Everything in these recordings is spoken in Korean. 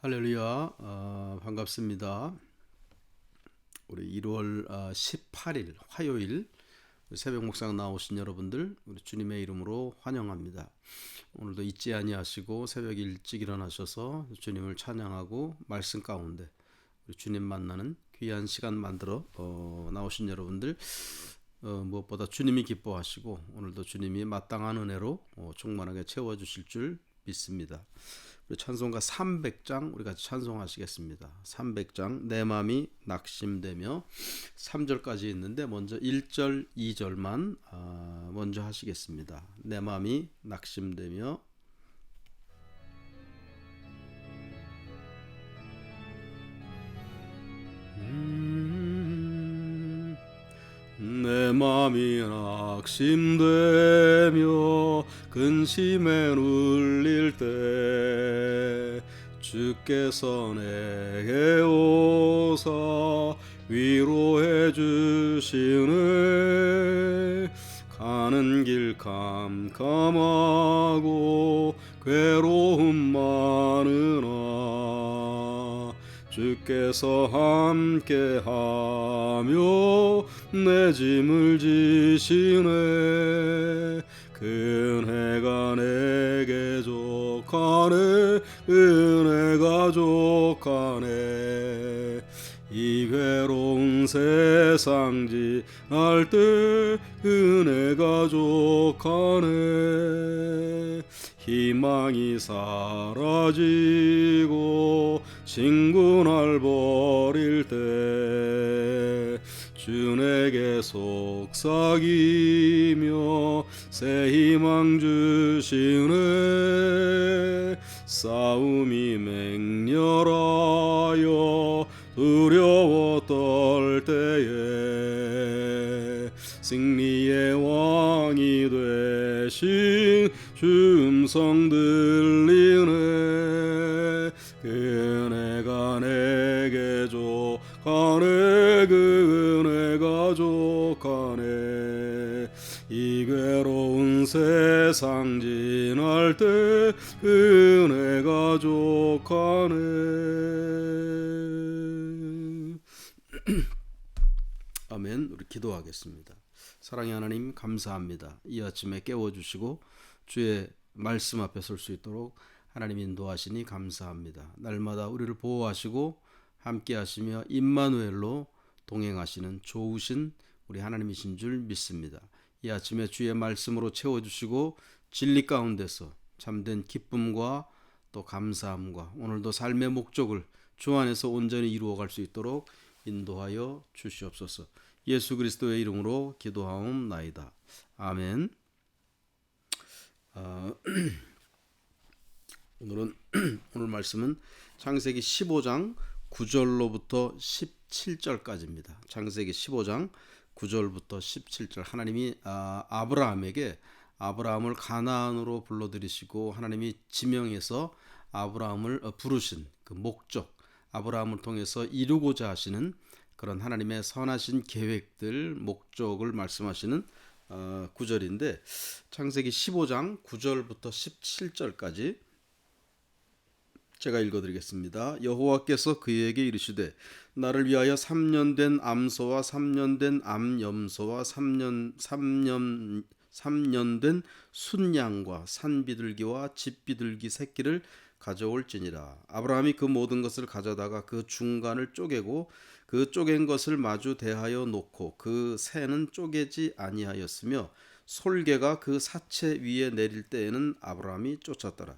할렐루야, 반갑습니다. 우리 1월 18일 화요일 새벽 묵상 나오신 여러분들 우리 주님의 이름으로 환영합니다. 오늘도 잊지 아니하시고 새벽 일찍 일어나셔서 주님을 찬양하고 말씀 가운데 우리 주님 만나는 귀한 시간 만들어 나오신 여러분들 무엇보다 주님이 기뻐하시고 오늘도 주님이 마땅한 은혜로 충만하게 채워주실 줄 믿습니다. 우리 찬송가 300장 우리 같이 찬송하시겠습니다. 300장 내 맘이 낙심되며 3절까지 있는데 먼저 1절 2절만 먼저 하시겠습니다. 내 맘이 낙심되며 내 맘이 낙심되며 근심에 눌릴 때 주께서 내게 오사 위로해 주시네. 가는 길 캄캄하고 괴로움 많으나 주께서 함께하며 내 짐을 지시네. 은혜가 내게 족하네. 은혜가 족하네. 이 괴로운 세상 지날 때 은혜가 족하네. 희망이 사라지고 친구 날 버릴 때 주 내게 속삭이며 새 희망 주시네. 싸움이 맹렬하여 두려워 떨 때에 승리의 왕이 되신 주 음성 들리네. 은혜가 내게 족하네. 은혜가 족하네. 이 괴로운 세상 지날 때 은혜가 족하네. 아멘. 우리 기도하겠습니다. 사랑의 하나님 감사합니다. 이 아침에 깨워주시고 주의 말씀 앞에 설 수 있도록 하나님 인도하시니 감사합니다. 날마다 우리를 보호하시고 함께 하시며 임마누엘로 동행하시는 좋으신 우리 하나님이신 줄 믿습니다. 이 아침에 주의 말씀으로 채워주시고 진리 가운데서 참된 기쁨과 또 감사함과 오늘도 삶의 목적을 주 안에서 온전히 이루어갈 수 있도록 인도하여 주시옵소서. 예수 그리스도의 이름으로 기도하옵나이다. 아멘. 오늘 말씀은 창세기 15장 9절로부터 17절까지입니다. 창세기 15장 9절부터 17절 하나님이 아브라함에게 아브라함을 가나안으로 불러들이시고 하나님이 지명해서 아브라함을 부르신 그 목적, 아브라함을 통해서 이루고자 하시는 그런 하나님의 선하신 계획들, 목적을 말씀하시는 구절인데 창세기 15장 9절부터 17절까지 제가 읽어드리겠습니다. 여호와께서 그에게 이르시되 나를 위하여 3년 된 암소와 3년 된 암염소와 3년 된 순양과 산비둘기와 집비둘기 새끼를 가져올지니라. 아브라함이 그 모든 것을 가져다가 그 중간을 쪼개고 그 쪼갠 것을 마주 대하여 놓고 그 새는 쪼개지 아니하였으며 솔개가 그 사체 위에 내릴 때에는 아브라함이 쫓았더라.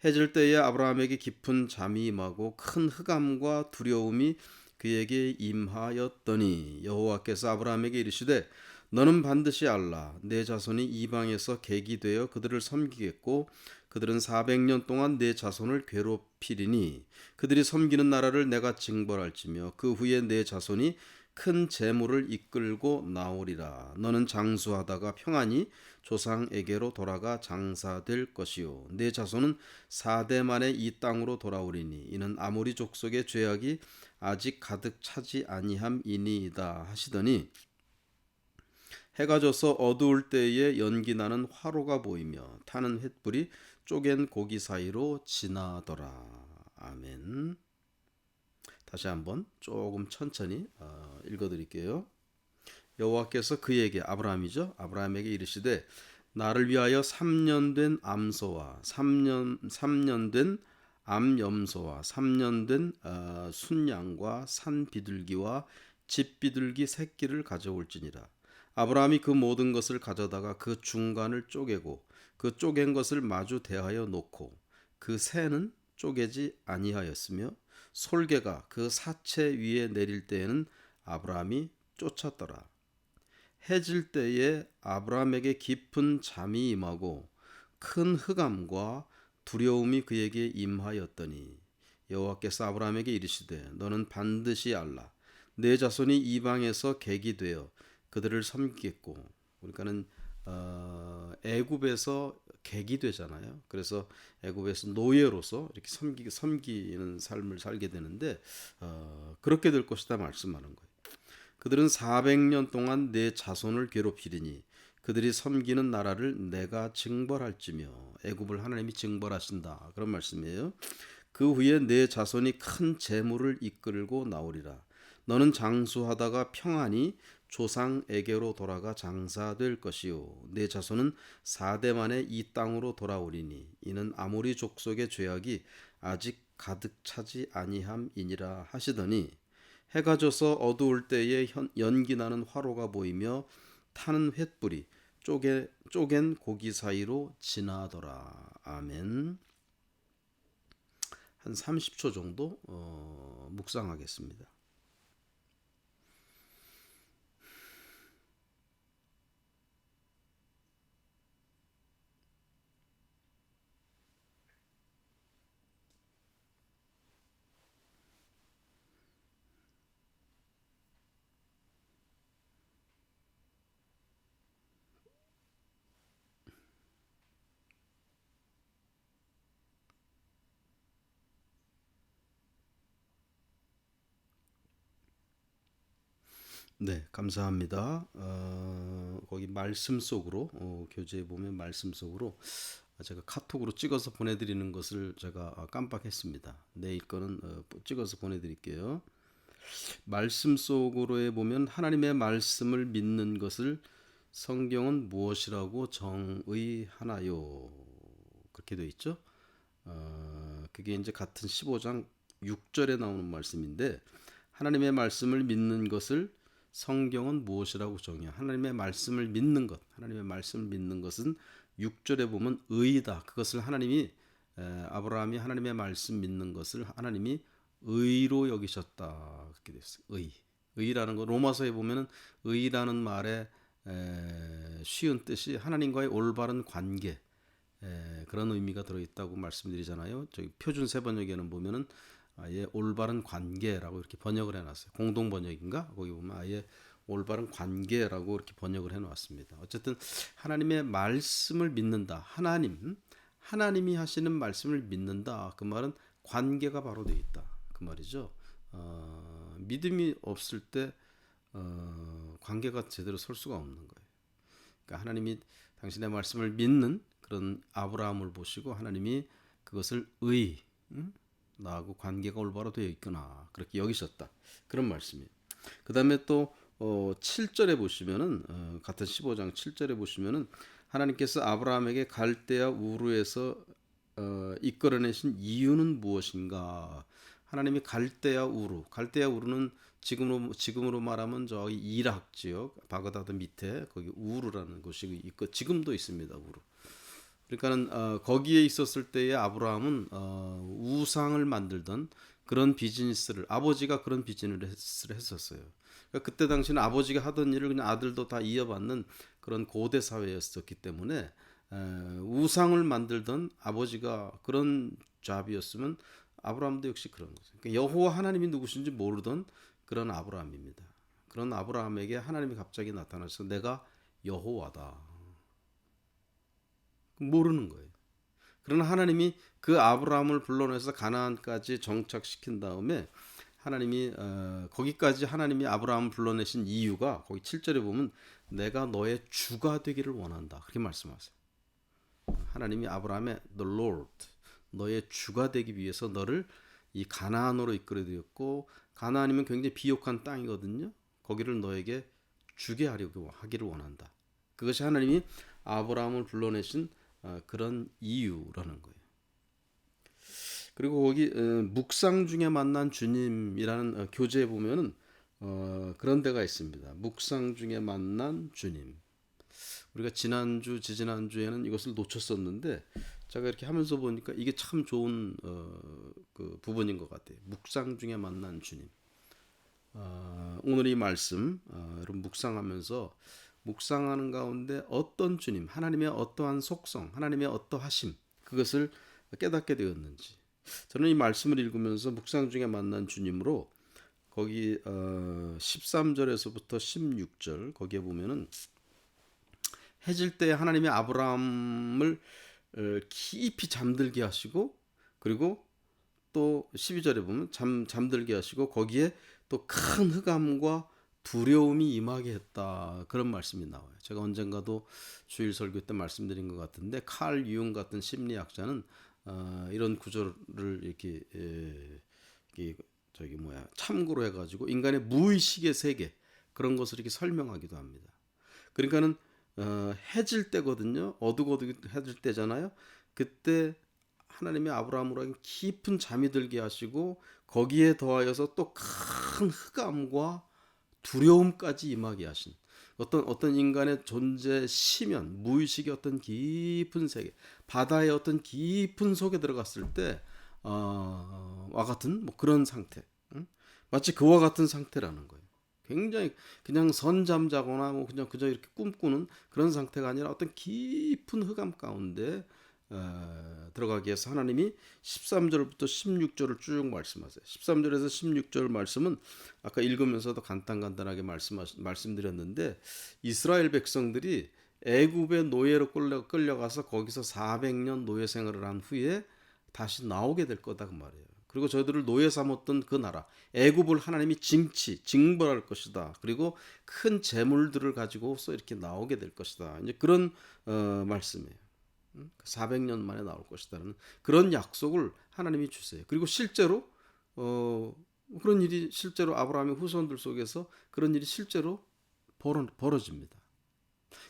해질 때에 아브라함에게 깊은 잠이 임하고 큰 흑암과 두려움이 그에게 임하였더니 여호와께서 아브라함에게 이르시되 너는 반드시 알라. 내 자손이 이방에서 객이 되어 그들을 섬기겠고 그들은 400년 동안 내 자손을 괴롭히리니 그들이 섬기는 나라를 내가 징벌할지며 그 후에 내 자손이 큰 재물을 이끌고 나오리라. 너는 장수하다가 평안히 조상에게로 돌아가 장사될 것이요 내 자손은 4대 만에 이 땅으로 돌아오리니 이는 아모리 족속의 죄악이 아직 가득 차지 아니함이니이다 하시더니 해가 져서 어두울 때에 연기 나는 화로가 보이며 타는 횃불이 쪼갠 고기 사이로 지나더라. 아멘. 다시 한번 조금 천천히 읽어드릴게요. 여호와께서 그에게 아브라함이죠. 아브라함에게 이르시되 나를 위하여 3년 된 암소와 3년 된 암염소와 3년 된 순양과 산 비둘기와 집 비둘기 새끼를 가져올지니라. 아브라함이 그 모든 것을 가져다가 그 중간을 쪼개고 그 쪼갠 것을 마주 대하여 놓고 그 새는 쪼개지 아니하였으며 솔개가 그 사체 위에 내릴 때에는 아브라함이 쫓았더라. 해질 때에 아브라함에게 깊은 잠이 임하고 큰 흑암과 두려움이 그에게 임하였더니 여호와께서 아브라함에게 이르시되 너는 반드시 알라 내 자손이 이방에서 객이 되어 그들을 섬기겠고 그러니까는 애굽에서 객이 되잖아요. 그래서 애굽에서 노예로서 이렇게 섬기는 삶을 살게 되는데 그렇게 될 것이다 말씀하는 거예요. 그들은 400년 동안 내 자손을 괴롭히리니 그들이 섬기는 나라를 내가 징벌할지며 애굽을 하나님이 징벌하신다 그런 말씀이에요. 그 후에 내 자손이 큰 재물을 이끌고 나오리라. 너는 장수하다가 평안히 조상에게로 돌아가 장사될 것이요 내 자손은 4대 만에 이 땅으로 돌아오리니 이는 아모리 족속의 죄악이 아직 가득 차지 아니함이니라 하시더니 해가 져서 어두울 때에 연기 나는 화로가 보이며 타는 횃불이 쪼갠 고기 사이로 지나더라. 아멘. 한 30초 정도 묵상하겠습니다. 네, 감사합니다. 거기 말씀 속으로 교재에 보면 말씀 속으로 제가 카톡으로 찍어서 보내드리는 것을 제가 깜빡했습니다. 내일 거는 찍어서 보내드릴게요. 말씀 속으로에 보면 하나님의 말씀을 믿는 것을 성경은 무엇이라고 정의하나요? 그렇게 되어 있죠. 그게 이제 같은 15장 6절에 나오는 말씀인데 하나님의 말씀을 믿는 것을 성경은 무엇이라고 정의해? 하나님의 말씀을 믿는 것, 하나님의 말씀을 믿는 것은 6절에 보면 의이다. 그것을 하나님이 아브라함이 하나님의 말씀 믿는 것을 하나님이 의로 여기셨다. 그렇게 됐어요. 의라는 거 로마서에 보면은 의라는 말에 쉬운 뜻이 하나님과의 올바른 관계 그런 의미가 들어있다고 말씀드리잖아요. 저기 표준 세번역에는 보면은 아예 올바른 관계라고 이렇게 번역을 해놨어요. 공동 번역인가? 거기 보면 아예 올바른 관계라고 이렇게 번역을 해놓았습니다. 어쨌든 하나님의 말씀을 믿는다. 하나님이 하시는 말씀을 믿는다. 그 말은 관계가 바로 되어 있다. 그 말이죠. 믿음이 없을 때 관계가 제대로 설 수가 없는 거예요. 그러니까 하나님이 당신의 말씀을 믿는 그런 아브라함을 보시고 하나님이 그것을 나하고 관계가 올바로 되어 있구나 그렇게 여기셨다 그런 말씀이에요. 그 다음에 또 7절에 보시면은 같은 15장 7절에 보시면은 하나님께서 아브라함에게 갈대아 우르에서 이끌어내신 이유는 무엇인가? 하나님이 갈대아 우르는 지금으로 말하면 저기 이락 지역 바그다드 밑에 거기 우르라는 곳이 있고 지금도 있습니다. 우르. 그러니까는 거기에 있었을 때에 아브라함은 우상을 만들던 그런 비즈니스를 아버지가 그런 비즈니스를 했었어요. 그러니까 그때 당시는 아버지가 하던 일을 그냥 아들도 다 이어받는 그런 고대 사회였었기 때문에 우상을 만들던 아버지가 그런 잡이었으면 아브라함도 역시 그런 거죠. 그러니까 여호와 하나님이 누구신지 모르던 그런 아브라함입니다. 그런 아브라함에게 하나님이 갑자기 나타나서 내가 여호와다. 모르는 거예요. 그러나 하나님이 그 아브라함을 불러내서 가나안까지 정착시킨 다음에 하나님이 거기까지 하나님이 아브라함을 불러내신 이유가 거기 7절에 보면 내가 너의 주가 되기를 원한다. 그렇게 말씀하세요. 하나님이 아브라함의 the Lord 너의 주가 되기 위해서 너를 이 가나안으로 이끌어들였고 가나안이면 굉장히 비옥한 땅이거든요. 거기를 너에게 주게 하려고 하기를 원한다. 그것이 하나님이 아브라함을 불러내신 그런 이유라는 거예요. 그리고 거기 묵상 중에 만난 주님이라는 교재에 보면은 그런 데가 있습니다. 묵상 중에 만난 주님. 우리가 지난주, 지지난주에는 이것을 놓쳤었는데 제가 이렇게 하면서 보니까 이게 참 좋은 그 부분인 것 같아요. 묵상 중에 만난 주님. 오늘 이 말씀 여러분 묵상하면서 묵상하는 가운데 어떤 주님, 하나님의 어떠한 속성, 하나님의 어떠하심 그것을 깨닫게 되었는지 저는 이 말씀을 읽으면서 묵상 중에 만난 주님으로 거기 13절에서부터 16절 거기에 보면은 해질 때 하나님이 아브라함을 깊이 잠들게 하시고 그리고 또 12절에 보면 잠들게 하시고 거기에 또 큰 흑암과 두려움이 임하게 했다. 그런 말씀이 나와요. 제가 언젠가도 주일 설교 때 말씀드린 것 같은데 칼 유응 같은 심리학자는 이런 구절을 이렇게 참고로 해가지고 인간의 무의식의 세계 그런 것을 이렇게 설명하기도 합니다. 그러니까는 해질 때거든요. 어둑어둑해질 때잖아요. 그때 하나님이 아브라함으로 깊은 잠이 들게 하시고 거기에 더하여서 또 큰 흑암과 두려움까지 임하게 하신 어떤 인간의 존재 심연 무의식의 어떤 깊은 세계 바다의 어떤 깊은 속에 들어갔을 때 와 같은 뭐 그런 상태 마치 그와 같은 상태라는 거예요. 굉장히 그냥 선잠 자거나 뭐 그냥 그저 이렇게 꿈꾸는 그런 상태가 아니라 어떤 깊은 흑암 가운데 들어가기 위해서 하나님이 13절부터 16절을 쭉 말씀하세요. 13절에서 16절 말씀은 아까 읽으면서도 간단하게 말씀드렸는데 이스라엘 백성들이 애굽의 노예로 끌려가서 거기서 400년 노예 생활을 한 후에 다시 나오게 될 거다 그 말이에요. 그리고 저희들을 노예 삼았던 그 나라 애굽을 하나님이 징벌할 것이다. 그리고 큰 재물들을 가지고서 이렇게 나오게 될 것이다. 이제 그런 말씀이에요. 400년 만에 나올 것이다라는 그런 약속을 하나님이 주세요. 그리고 실제로 그런 일이 실제로 아브라함의 후손들 속에서 그런 일이 실제로 벌어집니다.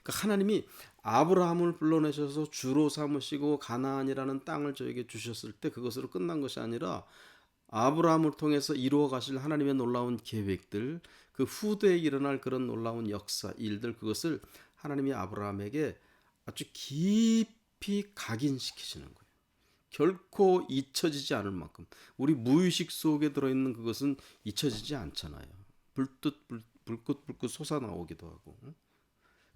그러니까 하나님이 아브라함을 불러내셔서 주로 삼으시고 가나안이라는 땅을 저에게 주셨을 때 그것으로 끝난 것이 아니라 아브라함을 통해서 이루어 가실 하나님의 놀라운 계획들, 그 후대에 일어날 그런 놀라운 역사, 일들 그것을 하나님이 아브라함에게 아주 깊이 각인시키시는 거예요. 결코 잊혀지지 않을 만큼 우리 무의식 속에 들어있는 그것은 잊혀지지 않잖아요. 불긋불긋 솟아나오기도 하고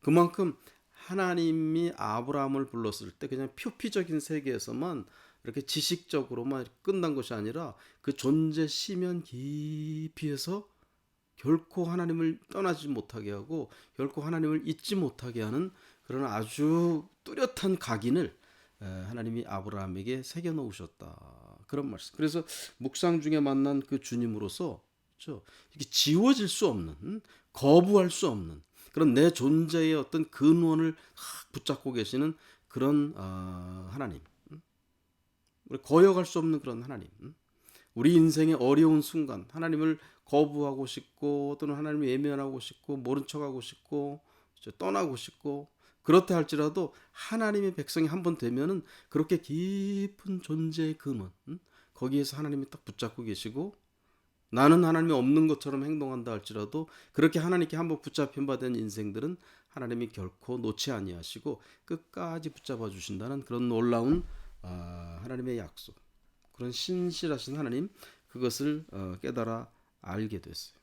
그만큼 하나님이 아브라함을 불렀을 때 그냥 표피적인 세계에서만 이렇게 지식적으로만 끝난 것이 아니라 그 존재 심연 깊이에서 결코 하나님을 떠나지 못하게 하고 결코 하나님을 잊지 못하게 하는 그런 아주 뚜렷한 각인을 하나님이 아브라함에게 새겨 놓으셨다. 그런 말씀. 그래서 묵상 중에 만난 그 주님으로서 그렇죠? 이게 지워질 수 없는 거부할 수 없는 그런 내 존재의 어떤 근원을 붙잡고 계시는 그런 하나님. 우리 거역할 수 없는 그런 하나님. 우리 인생의 어려운 순간 하나님을 거부하고 싶고 또는 하나님을 외면하고 싶고 모른 척하고 싶고 떠나고 싶고 그렇다 할지라도 하나님의 백성이 한 번 되면은 그렇게 깊은 존재의 근원 거기에서 하나님이 딱 붙잡고 계시고 나는 하나님이 없는 것처럼 행동한다 할지라도 그렇게 하나님께 한번 붙잡힌 바 된 인생들은 하나님이 결코 놓지 아니하시고 끝까지 붙잡아 주신다는 그런 놀라운 하나님의 약속 그런 신실하신 하나님 그것을 깨달아 알게 됐어요.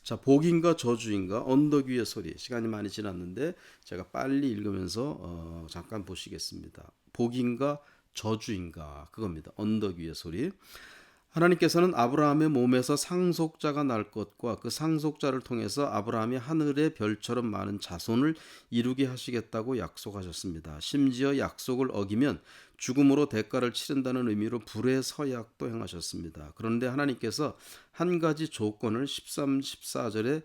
자, 복인가 저주인가 언덕 위의 소리. 시간이 많이 지났는데 제가 빨리 읽으면서 잠깐 보시겠습니다. 복인가 저주인가 그겁니다. 언덕 위의 소리. 하나님께서는 아브라함의 몸에서 상속자가 날 것과 그 상속자를 통해서 아브라함이 하늘의 별처럼 많은 자손을 이루게 하시겠다고 약속하셨습니다. 심지어 약속을 어기면 죽음으로 대가를 치른다는 의미로 불의 서약도 행하셨습니다. 그런데 하나님께서 한 가지 조건을 13, 14절에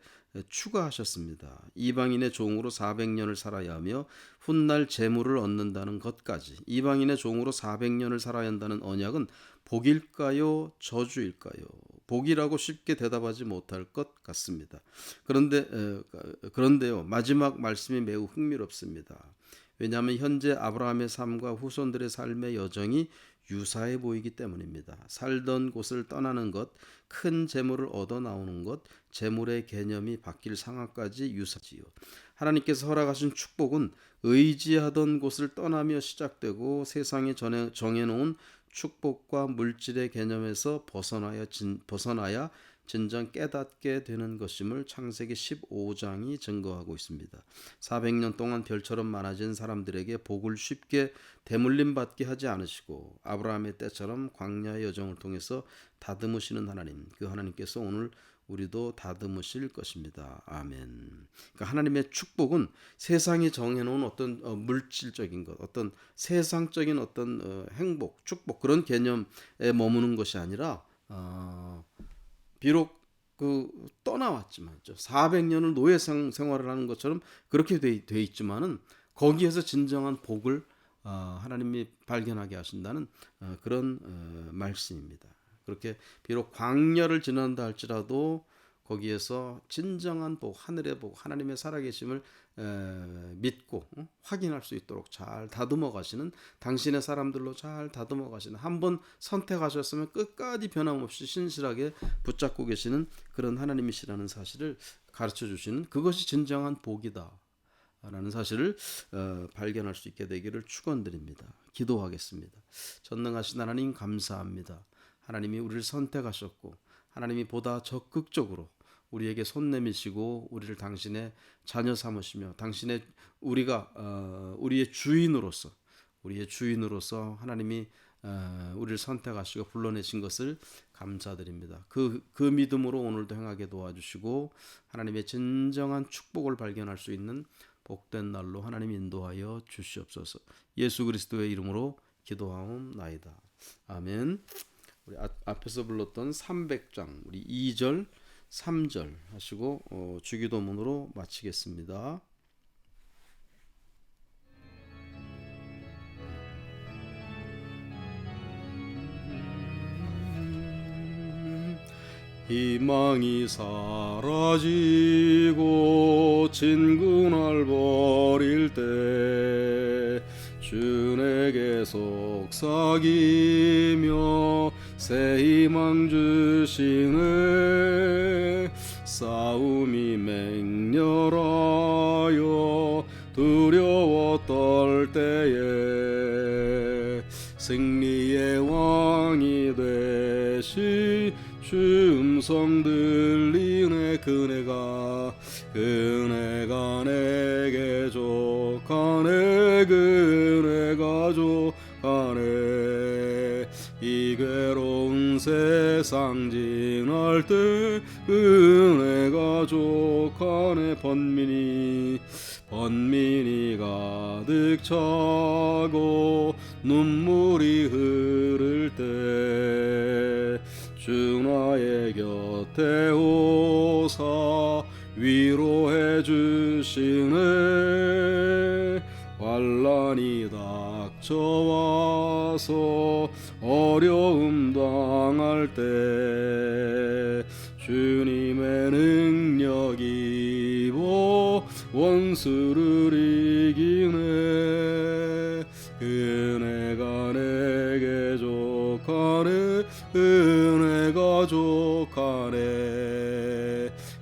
추가하셨습니다. 이방인의 종으로 400년을 살아야 하며 훗날 재물을 얻는다는 것까지. 이방인의 종으로 400년을 살아야 한다는 언약은 복일까요, 저주일까요? 복이라고 쉽게 대답하지 못할 것 같습니다. 그런데요, 마지막 말씀이 매우 흥미롭습니다. 왜냐하면 현재 아브라함의 삶과 후손들의 삶의 여정이 유사해 보이기 때문입니다. 살던 곳을 떠나는 것, 큰 재물을 얻어 나오는 것, 재물의 개념이 바뀔 상황까지 유사지요. 하나님께서 허락하신 축복은 의지하던 곳을 떠나며 시작되고 세상에 정해놓은 축복과 물질의 개념에서 벗어나야 진정 깨닫게 되는 것임을 창세기 15장이 증거하고 있습니다. 400년 동안 별처럼 많아진 사람들에게 복을 쉽게 대물림 받게 하지 않으시고 아브라함의 때처럼 광야의 여정을 통해서 다듬으시는 하나님, 그 하나님께서 오늘 우리도 다듬으실 것입니다. 아멘. 그러니까 하나님의 축복은 세상이 정해놓은 어떤 물질적인 것, 어떤 세상적인 어떤 행복, 축복 그런 개념에 머무는 것이 아니라 비록 그 떠나왔지만 400년을 노예 생활을 하는 것처럼 그렇게 돼 있지만은 거기에서 진정한 복을 하나님이 발견하게 하신다는 그런 말씀입니다. 그렇게 비록 광야를 지난다 할지라도 거기에서 진정한 복, 하늘의 복, 하나님의 살아계심을 믿고 확인할 수 있도록 잘 다듬어 가시는, 당신의 사람들로 잘 다듬어 가시는, 한번 선택하셨으면 끝까지 변함없이 신실하게 붙잡고 계시는 그런 하나님이시라는 사실을 가르쳐 주시는, 그것이 진정한 복이다 라는 사실을 발견할 수 있게 되기를 축원드립니다. 기도하겠습니다. 전능하신 하나님 감사합니다. 하나님이 우리를 선택하셨고 하나님이 보다 적극적으로 우리에게 손 내미시고 우리를 당신의 자녀 삼으시며 당신의 우리의 주인으로서 하나님이 우리를 선택하시고 불러내신 것을 감사드립니다. 그 믿음으로 오늘도 행하게 도와주시고 하나님의 진정한 축복을 발견할 수 있는 복된 날로 하나님 인도하여 주시옵소서. 예수 그리스도의 이름으로 기도하옵나이다. 아멘. 우리 앞에서 불렀던 300장 우리 2절 3절 하시고 주기도문으로 마치겠습니다. 희망이 사라지고 진군을 버릴 때 주에게 속삭이며 새 희망 주시네. 싸움이 맹렬하여 두려워 떨 때에 승리의 왕이 되시 주 음성 들리네. 그네가 내게 족하네. 그네가 족하네. 이 괴로운 세상 지날 때 은혜가 족하네. 번민이 가득 차고 눈물이 흐를 때 주 나의 곁에 오사 위로해 주시네. 환난이 닥쳐와서 어려움 당할 때 주님의 능력이 원수를 이기네. 은혜가 내게 족하네. 은혜가 족하네.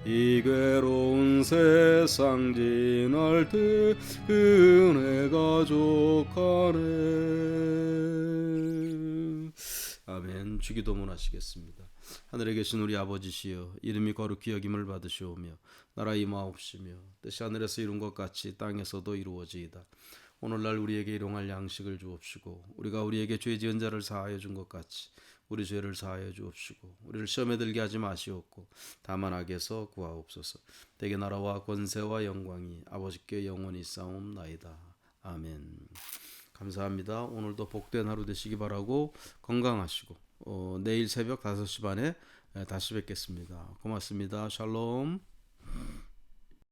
이 괴로운 세상 지날 때 은혜가 족하네. 아멘. 주기도문 하시겠습니다. 하늘에 계신 우리 아버지시여, 이름이 거룩히 여김을 받으시오며 나라 임하옵시며 뜻이 하늘에서 이룬 것 같이 땅에서도 이루어지이다. 오늘날 우리에게 일용할 양식을 주옵시고 우리가 우리에게 죄 지은 자를 사하여 준 것 같이 우리 죄를 사하여 주옵시고 우리를 시험에 들게 하지 마시옵고 다만 악에서 구하옵소서. 대개 나라와 권세와 영광이 아버지께 영원히 싸움나이다. 아멘. 감사합니다. 오늘도 복된 하루 되시기 바라고 건강하시고 내일 새벽 5시 반에 다시 뵙겠습니다. 고맙습니다. 샬롬.